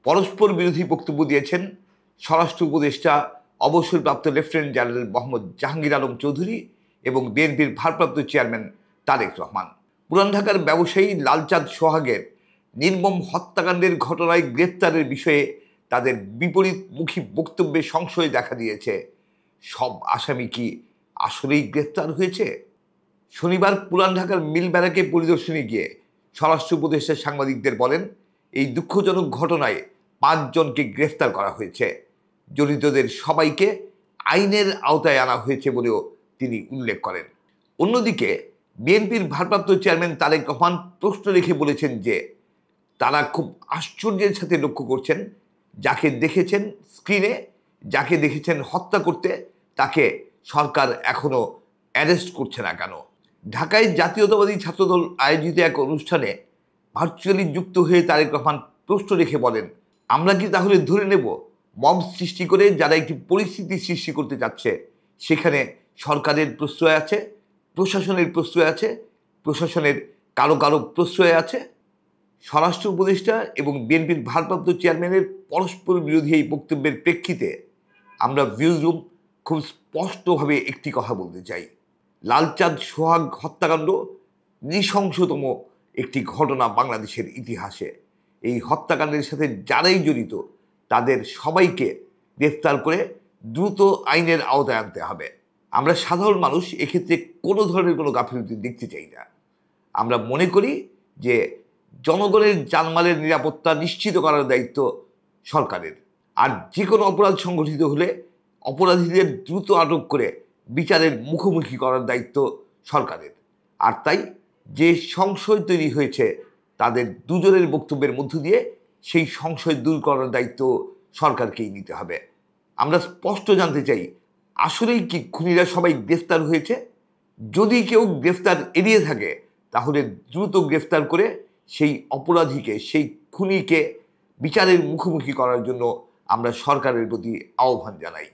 পরস্পর বিরোধী বক্তব্য দিয়েছেন স্বরাষ্ট্র উপদেষ্টা অবসরপ্রাপ্ত লেফটেন্যান্ট জেনারেল মোহাম্মদ জাহাঙ্গীর আলম চৌধুরী এবং বিএনপির ভারপ্রাপ্ত চেয়ারম্যান তারেক রহমান। পুরান ঢাকার ব্যবসায়ী লালচাঁদ সোহাগের নির্মম হত্যাকাণ্ডের ঘটনায় গ্রেপ্তারের বিষয়ে তাদের বিপরীতমুখী বক্তব্যে সংশয় দেখা দিয়েছে। সব আসামি কি আসলেই গ্রেপ্তার হয়েছে? শনিবার পুরান ঢাকার মিল ব্যারাকে পরিদর্শনে গিয়ে স্বরাষ্ট্র উপদেষ্টা সাংবাদিকদের বলেন, এই দুঃখজনক ঘটনায় 5 জনকে গ্রেফতার করা হয়েছে। জড়িতদের সবাইকে আইনের আওতায় আনা হয়েছে বলেও তিনি উল্লেখ করেন। অন্যদিকে বিএনপির ভারপ্রাপ্ত চেয়ারম্যান তারেক রহমান প্রশ্ন রেখে বলেছেন যে তারা খুব আশ্চর্যের সাথে লক্ষ্য করছেন, যাকে দেখেছেন স্ক্রিনে, যাকে দেখেছেন হত্যা করতে, তাকে সরকার এখনো অ্যারেস্ট করছে না কেন। ঢাকায় জাতীয়তাবাদী ছাত্রদল আয়োজিত এক অনুষ্ঠানে ভার্চুয়ালি যুক্ত হয়ে তারেক রহমান প্রশ্ন রেখে বলেন, আমরা কি তাহলে ধরে নেব মব সৃষ্টি করে যারা একটি পরিস্থিতি সৃষ্টি করতে চাচ্ছে সেখানে সরকারের প্রশ্রয় আছে, প্রশাসনের প্রশ্রয় আছে, প্রশাসনের কারো কারো প্রশ্রয় আছে? স্বরাষ্ট্র উপদেষ্টা এবং বিএনপির ভারপ্রাপ্ত চেয়ারম্যানের পরস্পর বিরোধী এই বক্তব্যের প্রেক্ষিতে আমরা ভিউজরুম খুব স্পষ্টভাবে একটি কথা বলতে চাই। লালচাঁদ সোহাগ হত্যাকাণ্ড নৃশংসতম একটি ঘটনা বাংলাদেশের ইতিহাসে। এই হত্যাকাণ্ডের সাথে যারাই জড়িত তাদের সবাইকে গ্রেফতার করে দ্রুত আইনের আওতায় আনতে হবে। আমরা সাধারণ মানুষ এক্ষেত্রে কোনো ধরনের কোনো গাফিলতি দেখতে চাই না। আমরা মনে করি যে জনগণের জানমালের নিরাপত্তা নিশ্চিত করার দায়িত্ব সরকারের, আর যে কোনো অপরাধ সংগঠিত হলে অপরাধীদের দ্রুত আটক করে বিচারের মুখোমুখি করার দায়িত্ব সরকারের। আর তাই যে সংশয় তৈরি হয়েছে তাদের দুজনের বক্তব্যের মধ্য দিয়ে সেই সংশয় দূর করার দায়িত্ব সরকারকেই নিতে হবে। আমরা স্পষ্ট জানতে চাই, আসলেই কি খুনিরা সবাই গ্রেফতার হয়েছে? যদি কেউ গ্রেফতার এড়িয়ে থাকে তাহলে দ্রুত গ্রেফতার করে সেই অপরাধীকে, সেই খুনিকে বিচারের মুখোমুখি করার জন্য আমরা সরকারের প্রতি আহ্বান জানাই।